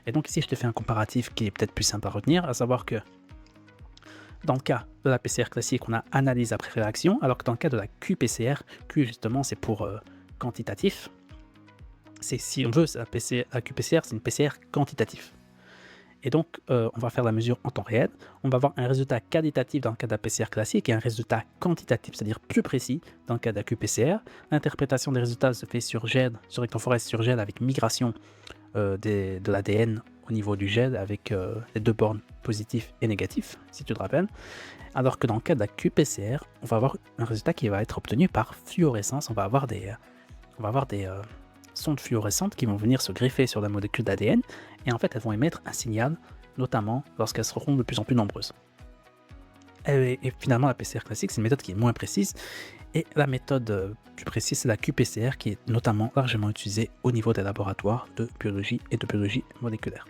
Et donc ici, je te fais un comparatif qui est peut-être plus simple à retenir, à savoir que dans le cas de la PCR classique, on a analyse après réaction, alors que dans le cas de la qPCR, Q justement, c'est pour quantitatif. C'est, si on veut, la qPCR, c'est une PCR quantitatif. Et donc, on va faire la mesure en temps réel. On va avoir un résultat qualitatif dans le cas de la PCR classique et un résultat quantitatif, c'est-à-dire plus précis dans le cas de la qPCR. L'interprétation des résultats se fait sur gel, sur rectoforest sur gel avec migration de l'ADN au niveau du gel avec les deux bornes positifs et négatifs, si tu te rappelles. Alors que dans le cas de la qPCR, on va avoir un résultat qui va être obtenu par fluorescence. On va avoir des sondes fluorescentes qui vont venir se greffer sur la molécule d'ADN et en fait elles vont émettre un signal, notamment lorsqu'elles seront de plus en plus nombreuses. Et finalement la PCR classique, c'est une méthode qui est moins précise et la méthode plus précise, c'est la qPCR qui est notamment largement utilisée au niveau des laboratoires de biologie et de biologie moléculaire.